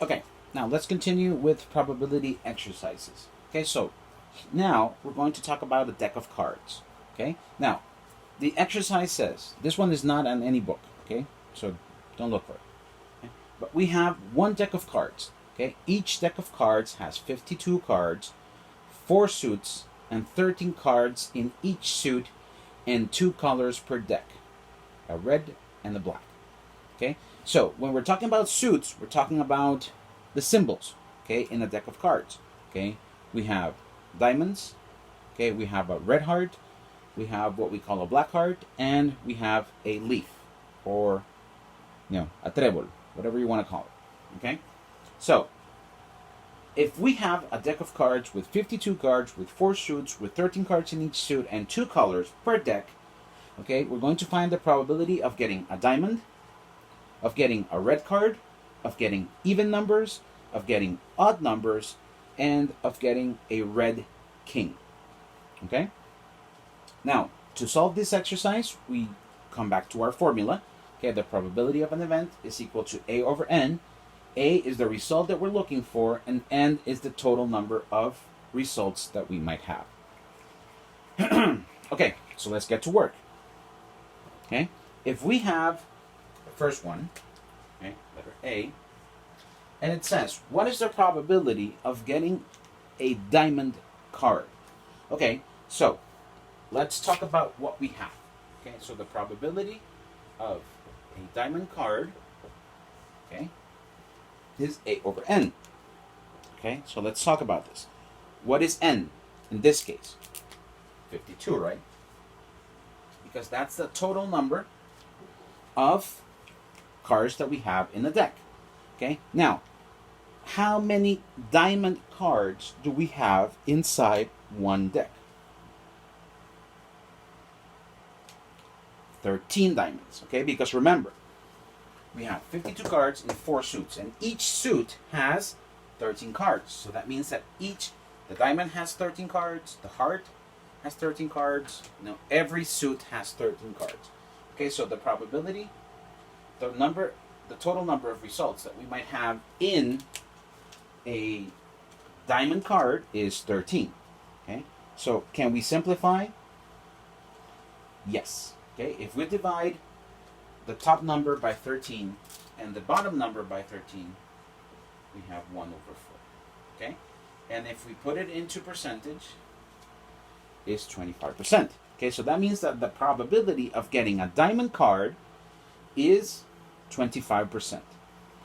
Okay, now let's continue with probability exercises. Okay, so now we're going to talk about a deck of cards. Okay, now the exercise says this one is not on any book. Okay, so don't look for it. Okay? But we have one deck of cards. Okay, each deck of cards has 52 cards, 4 suits, and 13 cards in each suit, and 2 colors per deck, a red and a black. Okay, so when we're talking about suits, we're talking about the symbols. Okay, in a deck of cards. Okay, we have diamonds. Okay, we have a red heart. We have what we call a black heart, and we have a leaf, or a trébol, whatever you want to call it. Okay, so if we have a deck of cards with 52 cards, with 4 suits, with 13 cards in each suit, and 2 colors per deck, okay, we're going to find the probability of getting a diamond, of getting a red card, of getting even numbers, of getting odd numbers, and of getting a red king. Okay? Now, to solve this exercise, we come back to our formula. Okay, the probability of an event is equal to A over N. A is the result that we're looking for, and N is the total number of results that we might have. Okay, so let's get to work. Okay, if we have the first one, okay, letter A, and it says, what is the probability of getting a diamond card? Okay, so let's talk about what we have. Okay, so the probability of a diamond card, okay, is A over N. Okay, so let's talk about this. What is N in this case? 52, right? Because that's the total number of cards that we have in the deck. Okay, now, how many diamond cards do we have inside one deck? 13 diamonds, okay? Because remember, we have 52 cards in 4 suits, and each suit has 13 cards. So that means that the diamond has 13 cards, the heart has 13 cards, every suit has 13 cards. Okay, so the probability, the total number of results that we might have in a diamond card is 13. Okay, so can we simplify? Yes. Okay, if we divide the top number by 13 and the bottom number by 13, we have 1 over 4. Okay, and if we put it into percentage, is 25%. Okay, so that means that the probability of getting a diamond card is 25%.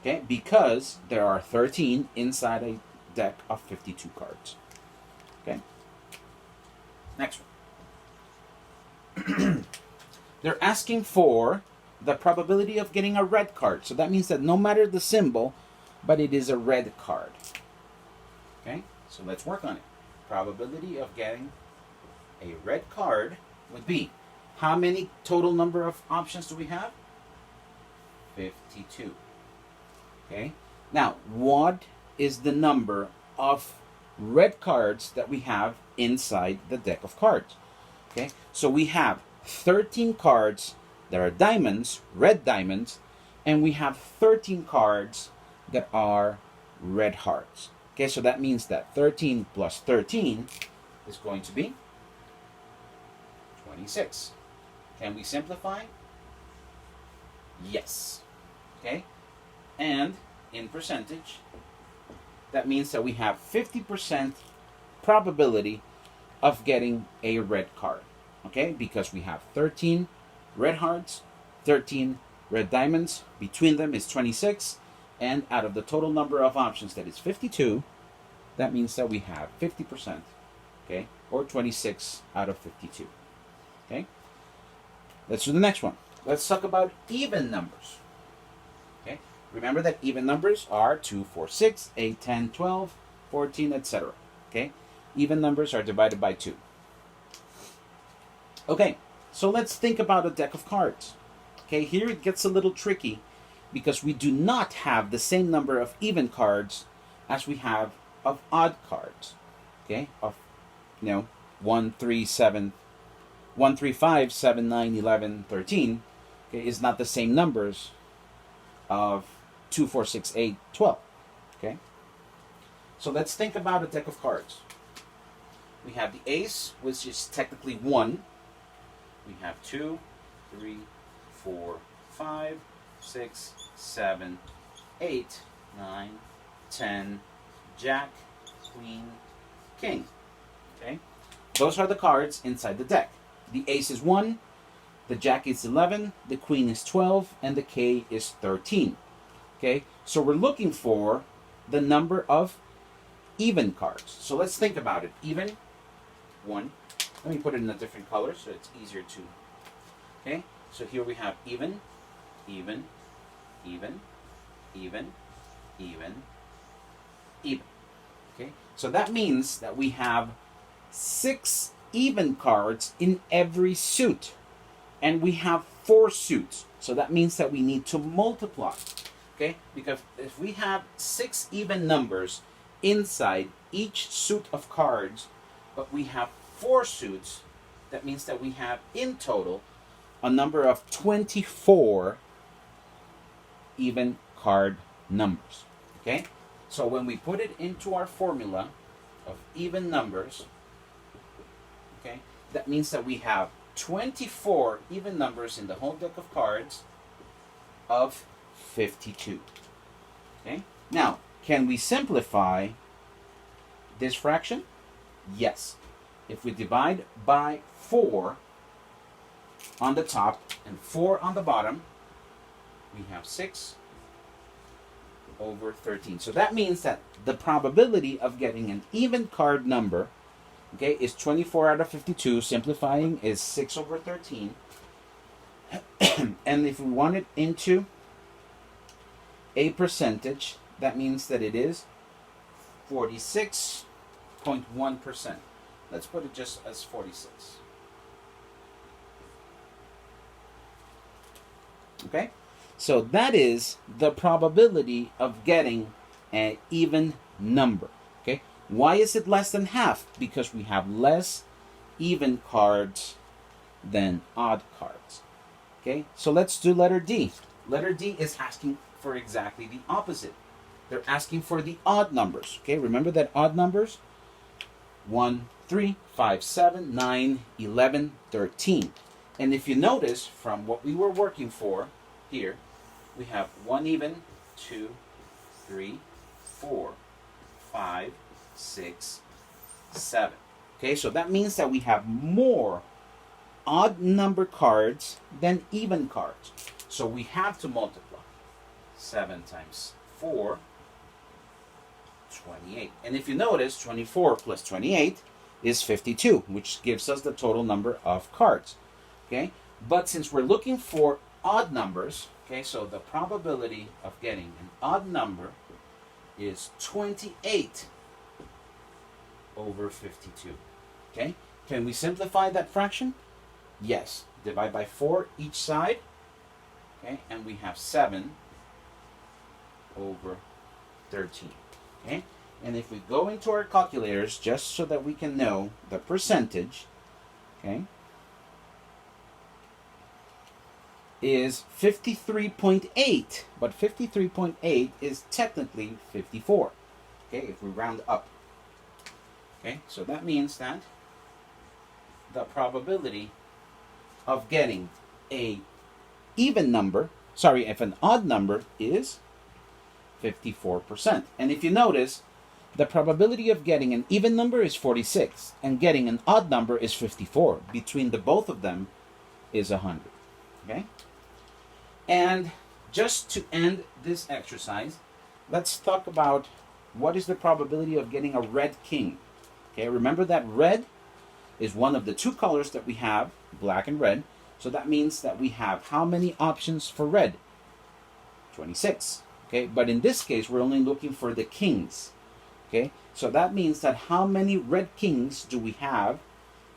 Okay, because there are 13 inside a deck of 52 cards. Okay, next one. They're asking for the probability of getting a red card. So that means that no matter the symbol, but it is a red card. Okay, so let's work on it. Probability of getting a red card would be, how many total number of options do we have? 52. Okay, now what is the number of red cards that we have inside the deck of cards? Okay, so we have 13 cards that are diamonds, red diamonds, and we have 13 cards that are red hearts. Okay, so that means that 13 plus 13 is going to be 26. Can we simplify? Yes. Okay, and in percentage, that means that we have 50% probability of getting a red card. Okay, because we have 13 red hearts, 13 red diamonds, between them is 26, and out of the total number of options that is 52, that means that we have 50%, okay, or 26 out of 52. Okay, let's do the next one. Let's talk about even numbers. Okay, remember that even numbers are 2, 4, 6, 8, 10, 12, 14, etc. Okay, even numbers are divided by 2. Okay, so let's think about a deck of cards. Okay, here it gets a little tricky because we do not have the same number of even cards as we have of odd cards. Okay, of 1, 3, 7, 1, 3, 5, 7, 9, 11, 13. Okay, is not the same numbers of 2, 4, 6, 8, 12. Okay? So let's think about a deck of cards. We have the ace, which is technically 1. We have 2, 3, 4, 5, 6, 7, 8, 9, 10, jack, queen, king. Okay? Those are the cards inside the deck. The ace is 1, the jack is 11, the queen is 12, and the K is 13. Okay? So we're looking for the number of even cards. So let's think about it. Even, 1. Let me put it in a different color so it's easier to... Okay? So here we have even, even, even, even, even, even. Okay? So that means that we have 6 even cards in every suit. And we have 4 suits. So that means that we need to multiply. Okay? Because if we have 6 even numbers inside each suit of cards, but we have 4 suits, that means that we have in total a number of 24 even card numbers. Okay? So when we put it into our formula of even numbers, okay, that means that we have 24 even numbers in the whole deck of cards of 52. Okay? Now, can we simplify this fraction? Yes. If we divide by 4 on the top and 4 on the bottom, we have 6 over 13. So that means that the probability of getting an even card number, okay, is 24 out of 52. Simplifying is 6 over 13. And if we want it into a percentage, that means that it is 46.1%. Let's put it just as 46. Okay? So that is the probability of getting an even number. Okay? Why is it less than half? Because we have less even cards than odd cards. Okay? So let's do letter D. Letter D is asking for exactly the opposite. They're asking for the odd numbers. Okay? Remember that odd numbers? 1, 3, 5, 7, 9, 11, 13. And if you notice from what we were working for here, we have 1 even, 2, 3, 4, 5, 6, 7. Okay, so that means that we have more odd number cards than even cards. So we have to multiply. 7 times 4, 28. And if you notice, 24 plus 28 is 52, which gives us the total number of cards. Okay, but since we're looking for odd numbers, okay, so the probability of getting an odd number is 28 over 52. Okay, can we simplify that fraction? Yes. Divide by 4 each side. Okay, and we have 7 over 13. Okay, and if we go into our calculators just so that we can know the percentage, okay, is 53.8, but 53.8 is technically 54. Okay, if we round up. Okay, so that means that the probability of getting a even number, sorry, if an odd number is 54%. And if you notice, the probability of getting an even number is 46, and getting an odd number is 54. Between the both of them is 100. Okay? And just to end this exercise, let's talk about what is the probability of getting a red king. Okay, remember that red is one of the 2 colors that we have, black and red. So that means that we have how many options for red? 26. Okay, but in this case, we're only looking for the kings. Okay, so that means that how many red kings do we have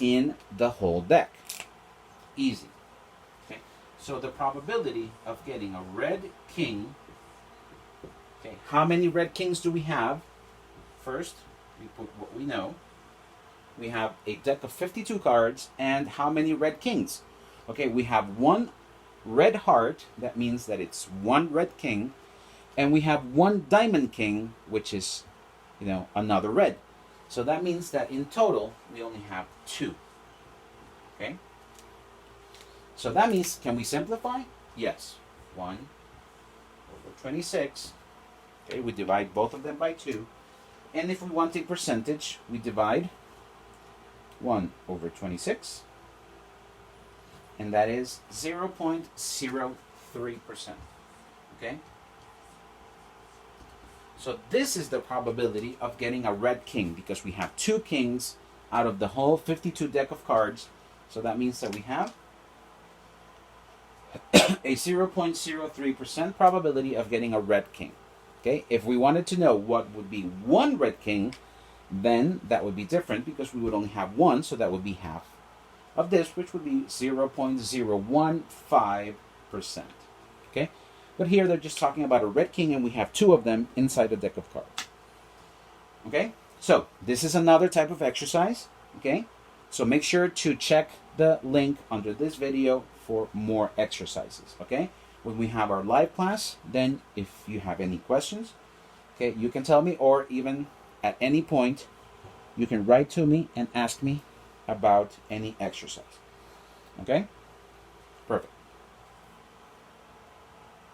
in the whole deck? Easy. Okay, so the probability of getting a red king, okay, how many red kings do we have? First, we put what we know. We have a deck of 52 cards, and how many red kings? Okay, we have 1 red heart, that means that it's 1 red king, And we have one diamond king, which is, another red. So that means that in total, we only have 2. Okay? So that means, can we simplify? Yes. 1 over 26. Okay, we divide both of them by 2. And if we want a percentage, we divide 1 over 26. And that is 0.03%. Okay? So this is the probability of getting a red king, because we have 2 kings out of the whole 52 deck of cards. So that means that we have a 0.03% probability of getting a red king. Okay? If we wanted to know what would be 1 red king, then that would be different, because we would only have 1, so that would be half of this, which would be 0.015%. Okay? But here they're just talking about a red king, and we have 2 of them inside the deck of cards. Okay? So this is another type of exercise. Okay? So make sure to check the link under this video for more exercises. Okay? When we have our live class, then if you have any questions, okay, you can tell me, or even at any point, you can write to me and ask me about any exercise. Okay? Perfect.